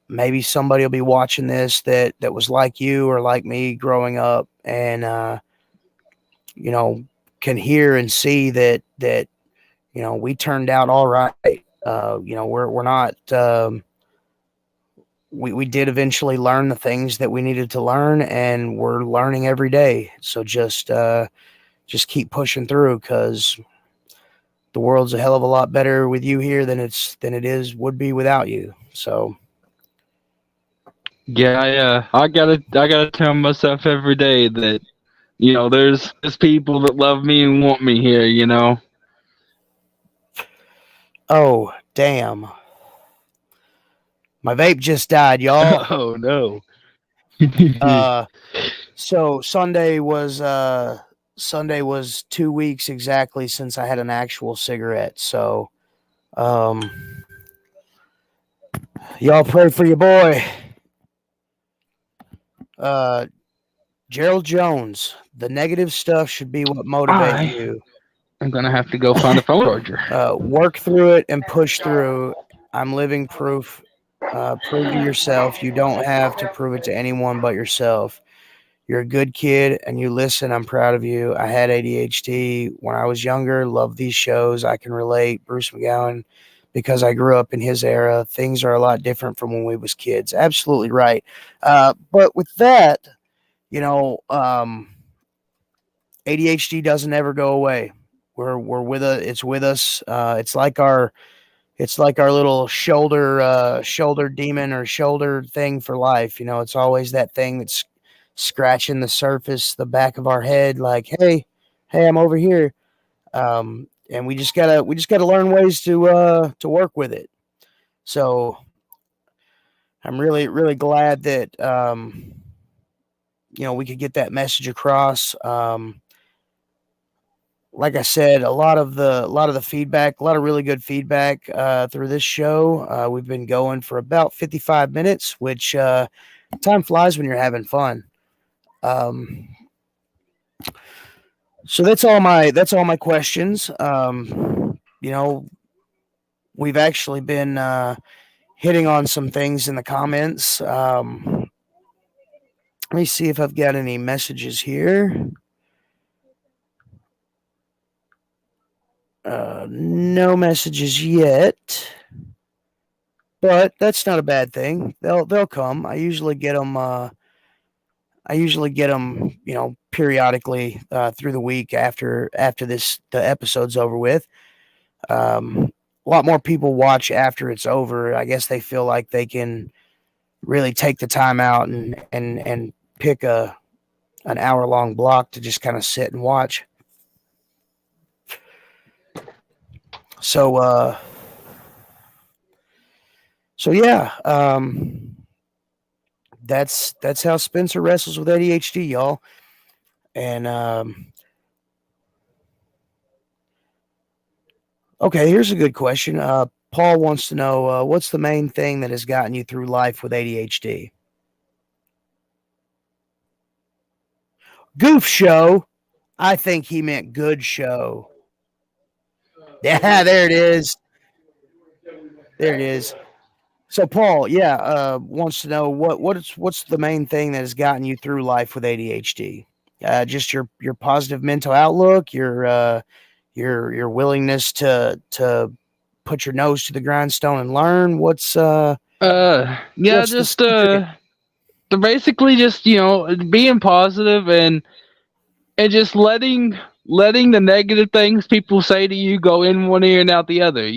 maybe somebody will be watching this that was like you or like me growing up, and you know can hear and see that we turned out all right. We're not. We did eventually learn the things that we needed to learn, and we're learning every day. So just keep pushing through, because the world's a hell of a lot better with you here than it would be without you. So Yeah, yeah. I gotta tell myself every day that there's people that love me and want me here. oh damn, my vape just died, y'all. Oh no. Uh, so Sunday was 2 weeks exactly since I had an actual cigarette. So um, y'all pray for your boy. Uh, Gerald Jones. The negative stuff should be what motivate I you. am gonna have to go find a phone charger. Work through it and push through. I'm living proof. Prove to yourself. You don't have to prove it to anyone but yourself. You're a good kid and you listen. I'm proud of you. I had ADHD when I was younger. Love these shows. I can relate. Bruce McGowan, because I grew up in his era. Things are a lot different from when we was kids. Absolutely right. But with that, you know, um, ADHD doesn't ever go away. We're with us. It's with us. It's like our little shoulder demon or shoulder thing for life. You know, it's always that thing that's scratching the surface, the back of our head, like, hey, I'm over here. And we just gotta learn ways to work with it. So I'm really glad that we could get that message across. Like I said, a lot of the feedback, a lot of really good feedback through this show. We've been going for about 55 minutes, which time flies when you're having fun. Um, so that's all my questions. We've actually been hitting on some things in the comments. Let me see if I've got any messages here. No messages yet, but that's not a bad thing. They'll come. I usually get them, periodically through the week after the episode's over with. A lot more people watch after it's over. I guess they feel like they can really take the time out and pick an hour long block to just kind of sit and watch. So yeah, that's how Spencer wrestles with ADHD, y'all. And okay, here's a good question. Paul wants to know what's the main thing that has gotten you through life with ADHD? Goof show. I think he meant good show. Yeah, there it is. There it is. So Paul, yeah, wants to know what's the main thing that has gotten you through life with ADHD? Just your positive mental outlook, your willingness to put your nose to the grindstone and learn. Yeah, What's the just secret? basically just being positive and just letting the negative things people say to you go in one ear and out the other.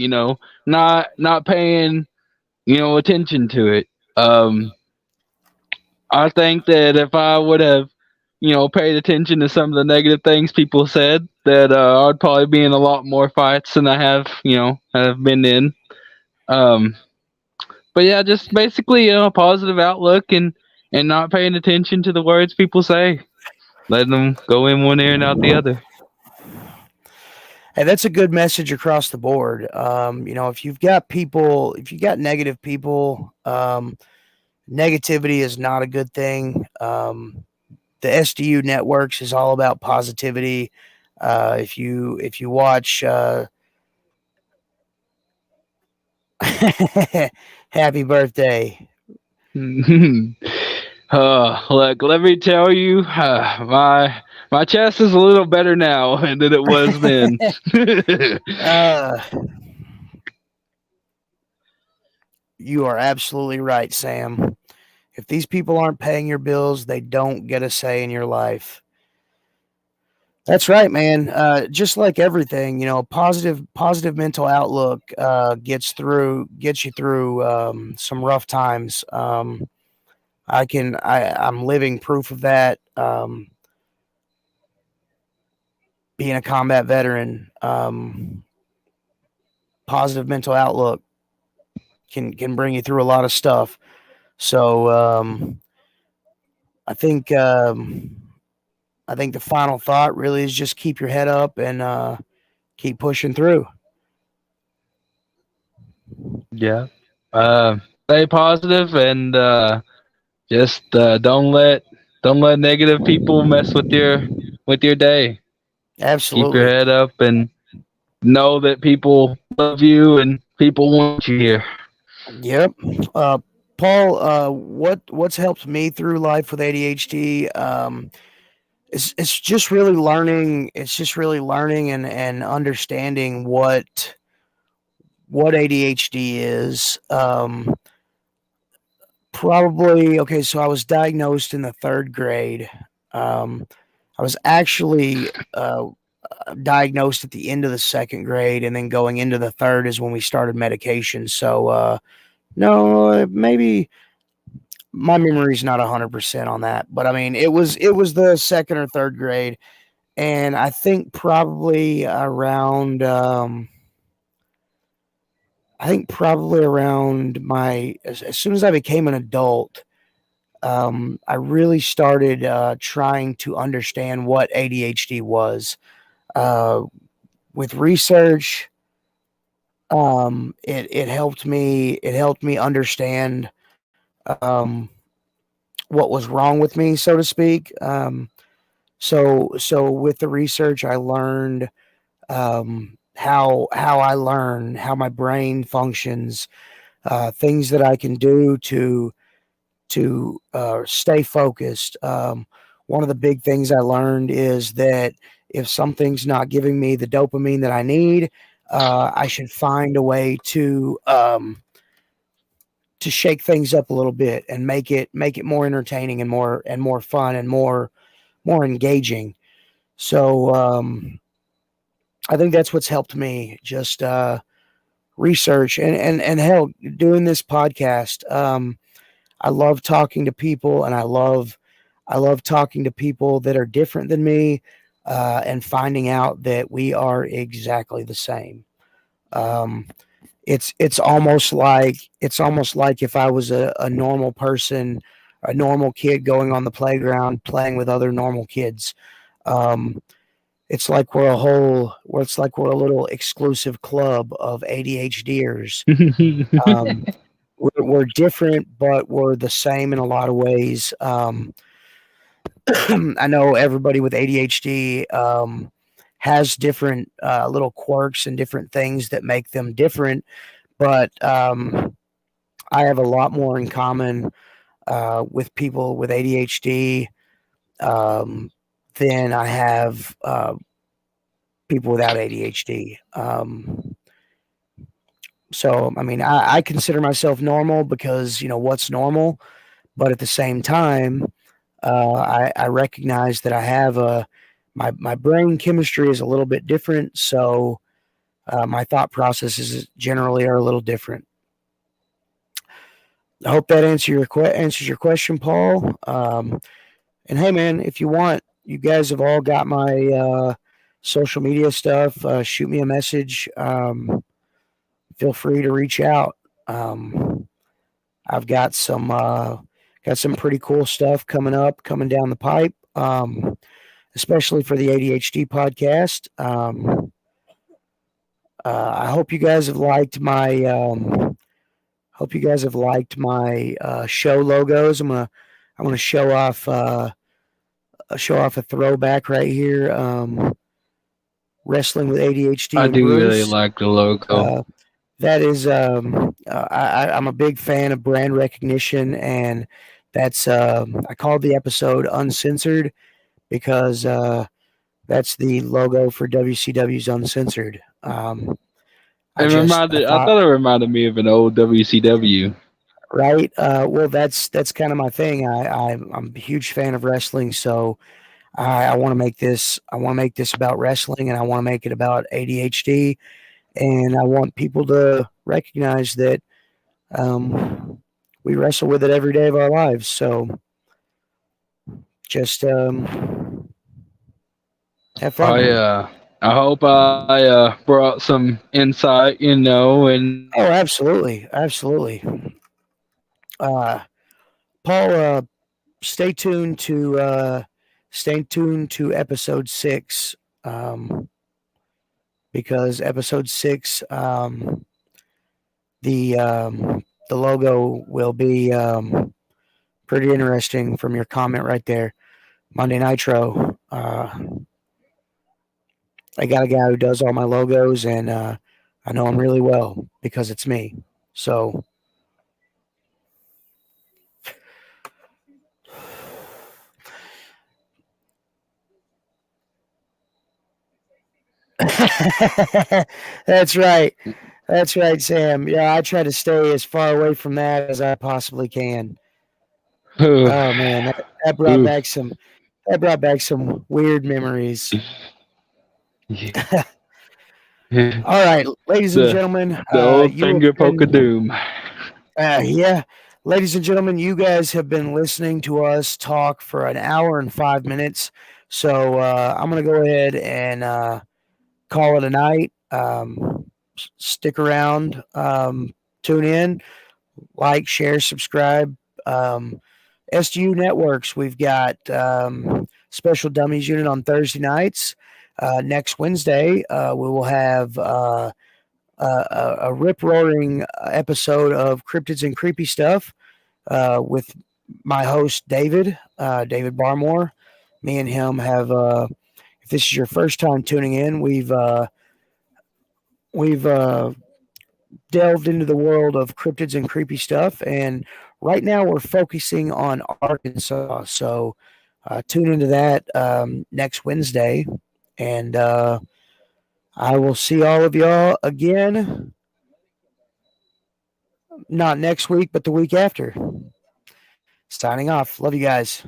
Not paying attention to it. I think that if I would have paid attention to some of the negative things people said, that I'd probably be in a lot more fights than I have been in. Um, but yeah, just basically a positive outlook and not paying attention to the words people say, letting them go in one ear and out the other. Hey, that's a good message across the board. If you've got people, if you got negative people, negativity is not a good thing. The SDU networks is all about positivity. If you watch, happy birthday. Look, let me tell you, my chest is a little better now than it was then. uh, you are absolutely right, Sam. If these people aren't paying your bills, they don't get a say in your life. That's right, man. Just like everything, positive mental outlook gets you through some rough times. I'm living proof of that. Being a combat veteran, positive mental outlook can bring you through a lot of stuff. So I think I think the final thought really is just keep your head up and keep pushing through. Yeah. Uh, Stay positive and just don't let negative people mess with your day. Keep your Absolutely. head up and know that people love you and people want you here. Yep. Uh, Paul, what's helped me through life with ADHD? It's just really learning. It's just really learning and understanding what ADHD is. Probably okay. So I was diagnosed in the third grade. Um, I was actually diagnosed at the end of the second grade, and then going into the third is when we started medication. So no, maybe my memory's not 100% on that, but I mean it was the second or third grade, and I think probably around my as soon as I became an adult, I really started trying to understand what ADHD was. Uh, with research, it helped me. It helped me understand um, what was wrong with me, so to speak. So with the research, I learned how I learn, how my brain functions, things that I can do to stay focused. One of the big things I learned is that if something's not giving me the dopamine that I need, I should find a way to shake things up a little bit and make it more entertaining and more fun and more engaging. So I think that's what's helped me. Just research and hell, doing this podcast. I love talking to people, and I love talking to people that are different than me, and finding out that we are exactly the same. Um, it's almost like if I was a normal person, a normal kid going on the playground playing with other normal kids. Um, it's like we're a little exclusive club of ADHDers. Um, we're different, but we're the same in a lot of ways. I know everybody with ADHD has different little quirks and different things that make them different, but I have a lot more in common with people with ADHD um, than I have people without ADHD. So, I mean, I consider myself normal because, what's normal? But at the same time, I recognize that I have my brain chemistry is a little bit different. So, my thought processes generally are a little different. I hope that answers your question, Paul. And hey, man, if you want, you guys have all got my social media stuff. Shoot me a message. Feel free to reach out. Um, I've got some pretty cool stuff coming down the pipe. Especially for the ADHD podcast. I hope you guys have liked my show logos. I'm gonna show off a throwback right here. Wrestling with ADHD I and do really Bruce. like the logo. Uh, that is I'm a big fan of brand recognition, and that's I called the episode Uncensored because that's the logo for WCW's Uncensored. I I thought, thought it reminded me of an old WCW. right. Well, that's kind of my thing. I'm a huge fan of wrestling, so I want to make this. I want to make this about wrestling, and I want to make it about ADHD, and I want people to recognize that um, we wrestle with it every day of our lives. So just have I fun. I hope I brought some insight, and Oh, absolutely, absolutely. Uh, Paul, stay tuned to episode 6, um, because episode 6, the logo will be pretty interesting from your comment right there. Monday Nitro. I got a guy who does all my logos, and I know him really well because it's me. So that's right. That's right, Sam. Yeah, I try to stay as far away from that as I possibly can. Oh man, that brought ooh, back some weird memories. Yeah. All right, ladies and the gentlemen, the old you have finger poke of been, doom. yeah, ladies and gentlemen, you guys have been listening to us talk for an hour and 5 minutes. So I'm going to go ahead and call it a night. Stick around, tune in, like, share, subscribe. Um, SDU Networks, we've got Special Dummies Unit on Thursday nights. Next Wednesday, we will have a rip roaring episode of Cryptids and Creepy Stuff with my host, David Barmore. Me and him have, if this is your first time tuning in, we've delved into the world of cryptids and creepy stuff. And right now we're focusing on Arkansas. So tune into that next Wednesday. And I will see all of y'all again, not next week, but the week after. Signing off. Love you guys.